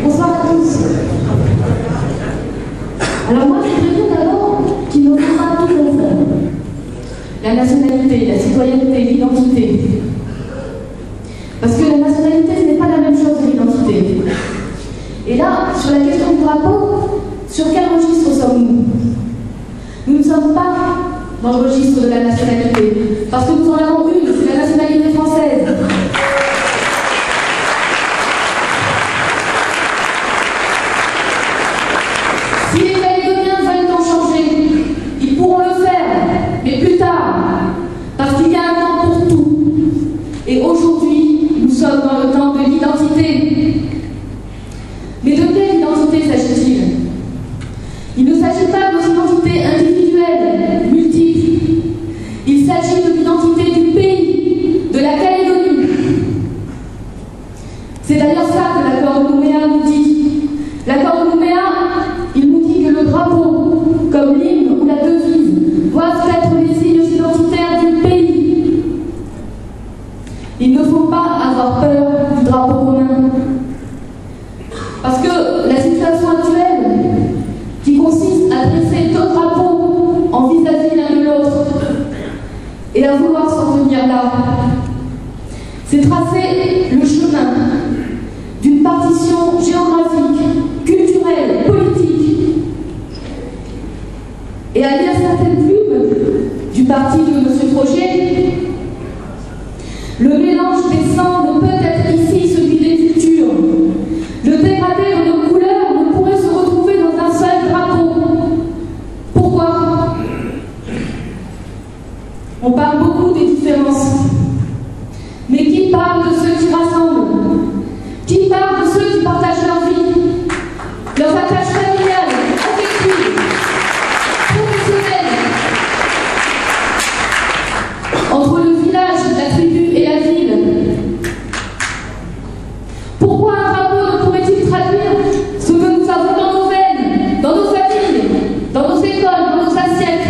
Bonsoir à tous. Alors moi, je voudrais dire d'abord qu'il ne faut pas tout confondre. La nationalité, la citoyenneté, l'identité. Parce que la nationalité, ce n'est pas la même chose que l'identité. Et là, sur la question du drapeau, sur quel registre sommes-nous? Nous ne sommes pas dans le registre de la nationalité, parce que nous en avons une, c'est la nationalité française. Si les Calédoniens veulent en changer, ils pourront le faire, mais plus tard, parce qu'il y a un temps pour tout. Et aujourd'hui, nous sommes dans le temps de l'identité. Mais de quelle identité s'agit-il? Il ne s'agit pas de nos identités individuelles, multiples. Il s'agit de l'identité du pays, de la Calédonie. C'est d'ailleurs ça que l'accord de Nouméa nous dit. L'accord de Nouméa, il nous dit que le drapeau, comme l'hymne ou la devise, doivent être les signes identitaires du pays. Il ne faut pas avoir peur du drapeau commun. Parce que la situation actuelle, qui consiste à dresser deux drapeaux en vis-à-vis l'un de l'autre et à vouloir s'en tenir là, c'est tracer le chemin d'une partition géographique, culturelle, politique. Et à lire certaines plumes du parti de M. Frogier, le mélange des sangs ne peut être ici celui des cultures. Le dégradé de nos couleurs ne pourrait se retrouver dans un seul drapeau. Pourquoi? On parle beaucoup des différences. Mais qui parle de ceux qui rassemblent? Qui parle de ceux qui partagent leur vie, leurs attaches familiales, affectives, professionnelles? Entre le village, la tribu et la ville. Pourquoi un drapeau ne pourrait-il traduire ce que nous avons dans nos veines, dans nos familles, dans nos écoles, dans nos assiettes?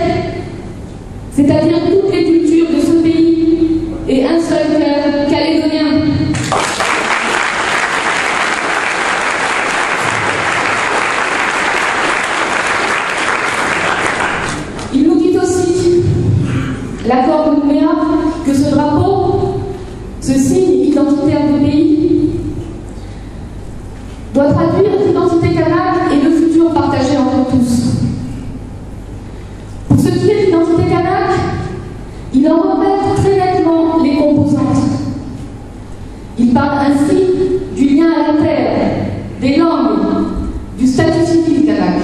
C'est-à-dire toutes les cultures de ce pays et un seul cœur calédonien. Il nous dit aussi, l'accord de Nouméa, que ce drapeau, ce signe identitaire du pays, doit traduire l'identité kanak et le futur partagé entre tous. Pour ce qui est de l'identité kanak, il en remet très nettement les composantes. Il parle ainsi du lien à la terre, des langues, du statut civil kanak.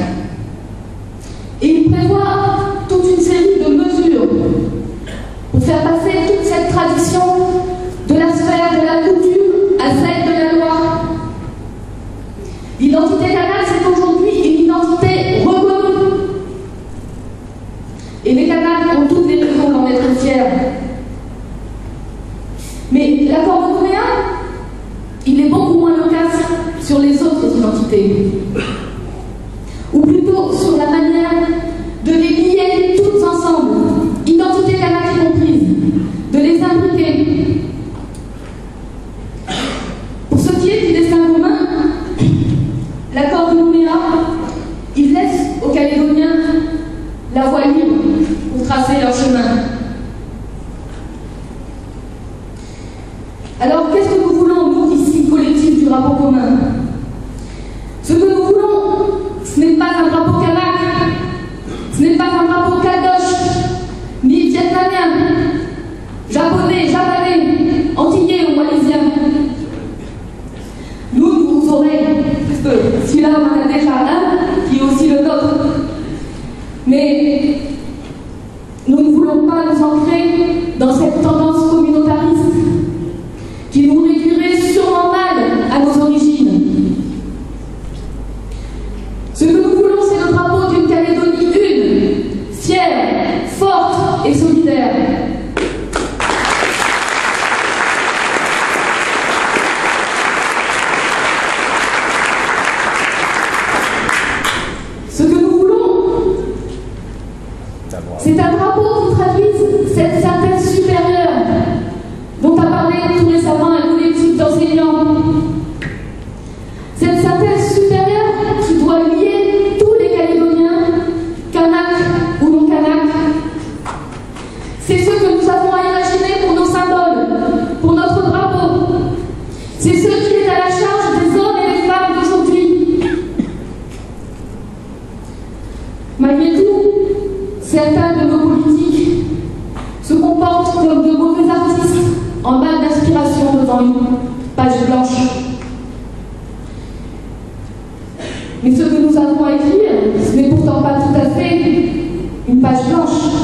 Et il prévoit toute une série de mesures pour faire passer toute cette tradition de la sphère de la coutume à celle de la loi. L'identité kanak, c'est aujourd'hui une identité reconnue. Et les Kanaks ont toutes les raisons d'en être fiers. Mais l'accord de Nouméa, il est beaucoup moins loquace sur les autres identités. Ou plutôt sur la manière de les lier toutes ensemble, identité kanak y comprise, de les imbriquer. Pour ce qui est du destin commun, l'accord de Nouméa, il laisse aux Calédoniens la voie libre pour tracer leur chemin. Alors, qu'est-ce que nous voulons, nous, ici, collectif du drapeau commun? Ce que nous voulons, ce n'est pas un drapeau kanak, ce n'est pas un drapeau kadosh, ni vietnamien, japonais, javanais, antillais ou malaisien. Nous vous aurez, parce que celui-là, on en a déjà un, qui est aussi le nôtre. Mais nous ne voulons pas nous ancrer dans cette tendance communautariste qui nous réduirait sûrement mal à nos origines. Ce que nous voulons, c'est le drapeau d'une Calédonie une, fière, forte et solidaire. Ce que nous voulons, c'est un drapeau qui traduise cette synthèse supérieure dont a parlé tout récemment un collectif d'enseignants. Cette synthèse C'est ce qui est à la charge des hommes et des femmes d'aujourd'hui. Malgré tout, certains de nos politiques se comportent comme de mauvais artistes en manque d'inspiration devant une page blanche. Mais ce que nous avons à écrire, ce n'est pourtant pas tout à fait une page blanche.